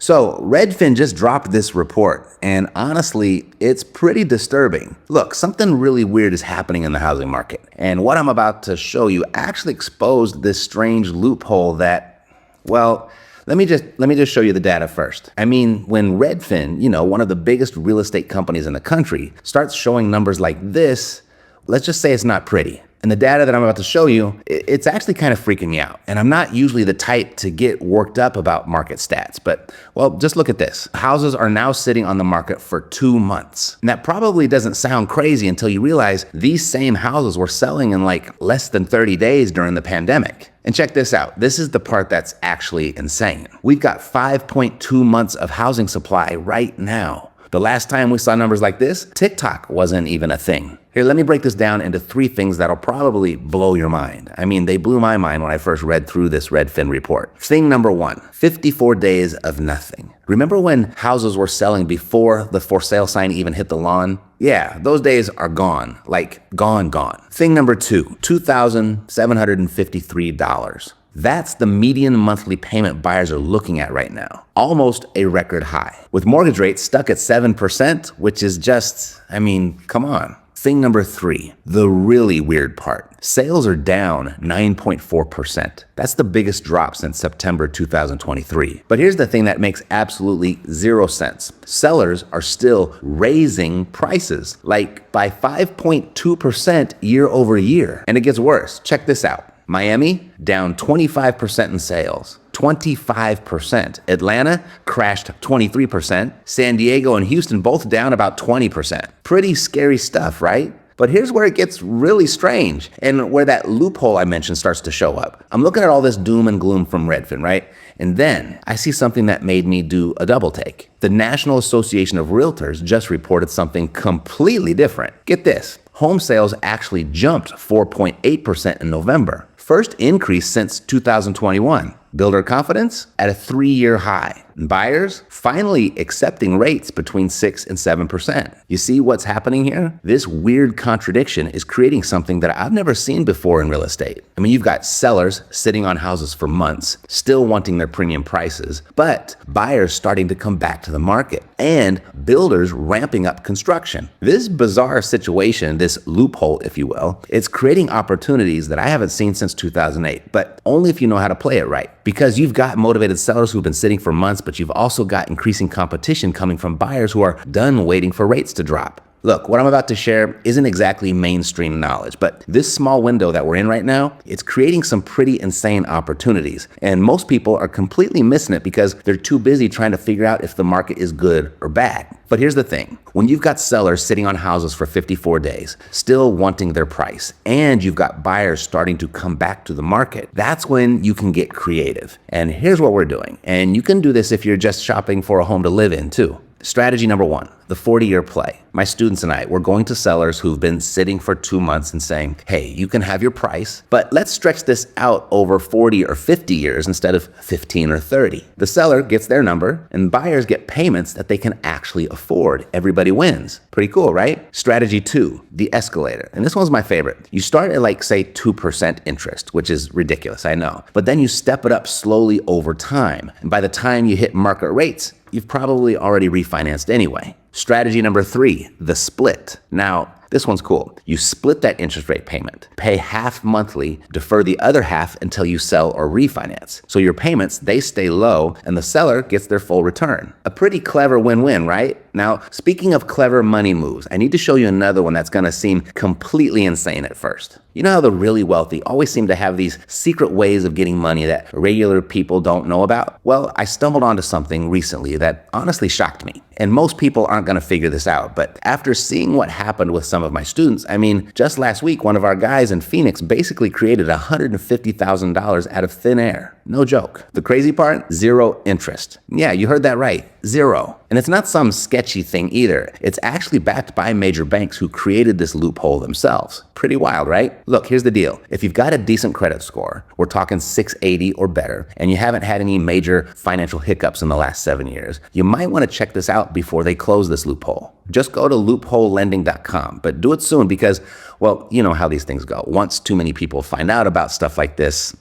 So Redfin just dropped this report, and honestly, it's pretty disturbing. Look, something really weird is happening in the housing market, and what I'm about to show you actually exposed this strange loophole that, well, let me just show you the data first. I mean, when Redfin, one of the biggest real estate companies in the country, starts showing numbers like this, let's just say it's not pretty. And the data that I'm about to show you, it's actually kind of freaking me out. And I'm not usually the type to get worked up about market stats, but, well, just look at this. Houses are now sitting on the market for 2 months. And that probably doesn't sound crazy until you realize these same houses were selling in like less than 30 days during the pandemic. And check this out. This is the part that's actually insane. We've got 5.2 months of housing supply right now. The last time we saw numbers like this, TikTok wasn't even a thing. Here, let me break this down into 3 things that'll probably blow your mind. I mean, they blew my mind when I first read through this Redfin report. Thing number 1, 54 days of nothing. Remember when houses were selling before the for sale sign even hit the lawn? Yeah, those days are gone, like gone. Thing number 2, $2,753. That's the median monthly payment buyers are looking at right now. Almost a record high. With mortgage rates stuck at 7%, which is just, come on. Thing number 3, the really weird part. Sales are down 9.4%. That's the biggest drop since September 2023. But here's the thing that makes absolutely 0 sense. Sellers are still raising prices, like by 5.2% year over year. And it gets worse. Check this out. Miami, down 25% in sales. 25%. Atlanta crashed 23%. San Diego and Houston both down about 20%. Pretty scary stuff, right? But here's where it gets really strange and where that loophole I mentioned starts to show up. I'm looking at all this doom and gloom from Redfin, right? And then I see something that made me do a double take. The National Association of Realtors just reported something completely different. Get this. Home sales actually jumped 4.8% in November. First increase since 2021. Builder confidence at a 3-year high. Buyers finally accepting rates between 6 and 7%. You see what's happening here? This weird contradiction is creating something that I've never seen before in real estate. You've got sellers sitting on houses for months, still wanting their premium prices, but buyers starting to come back to the market and builders ramping up construction. This bizarre situation, this loophole, if you will, it's creating opportunities that I haven't seen since 2008, but only if you know how to play it right. Because you've got motivated sellers who've been sitting for months, but you've also got increasing competition coming from buyers who are done waiting for rates to drop. Look, what I'm about to share isn't exactly mainstream knowledge, but this small window that we're in right now, it's creating some pretty insane opportunities. And most people are completely missing it because they're too busy trying to figure out if the market is good or bad. But here's the thing. When you've got sellers sitting on houses for 54 days, still wanting their price, and you've got buyers starting to come back to the market, that's when you can get creative. And here's what we're doing. And you can do this if you're just shopping for a home to live in too. Strategy number 1, the 40-year play. My students and I, we're going to sellers who've been sitting for 2 months and saying, hey, you can have your price, but let's stretch this out over 40 or 50 years instead of 15 or 30. The seller gets their number and buyers get payments that they can actually afford. Everybody wins. Pretty cool, right? Strategy 2, the escalator. And this one's my favorite. You start at say 2% interest, which is ridiculous, I know. But then you step it up slowly over time. And by the time you hit market rates, you've probably already refinanced anyway. Strategy number 3, the split. Now, this one's cool. You split that interest rate payment, pay half monthly, defer the other half until you sell or refinance. So your payments, they stay low and the seller gets their full return. A pretty clever win-win, right? Now, speaking of clever money moves, I need to show you another one that's gonna seem completely insane at first. You know how the really wealthy always seem to have these secret ways of getting money that regular people don't know about? Well, I stumbled onto something recently that honestly shocked me. And most people aren't gonna figure this out, but after seeing what happened with some of my students, just last week, one of our guys in Phoenix basically created $150,000 out of thin air. No joke. The crazy part? 0 interest. Yeah, you heard that right. 0. And it's not some sketchy thing either. It's actually backed by major banks who created this loophole themselves. Pretty wild, right? Look, here's the deal. If you've got a decent credit score, we're talking 680 or better, and you haven't had any major financial hiccups in the last 7 years, you might want to check this out before they close this loophole. Just go to loopholelending.com, but do it soon because, well, you know how these things go. Once too many people find out about stuff like this,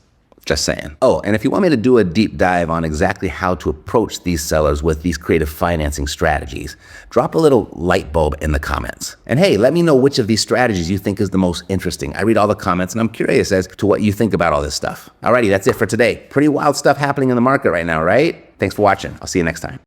Just saying. Oh, and if you want me to do a deep dive on exactly how to approach these sellers with these creative financing strategies, drop a little light bulb in the comments. And hey, let me know which of these strategies you think is the most interesting. I read all the comments and I'm curious as to what you think about all this stuff. Alrighty, that's it for today. Pretty wild stuff happening in the market right now, right? Thanks for watching. I'll see you next time.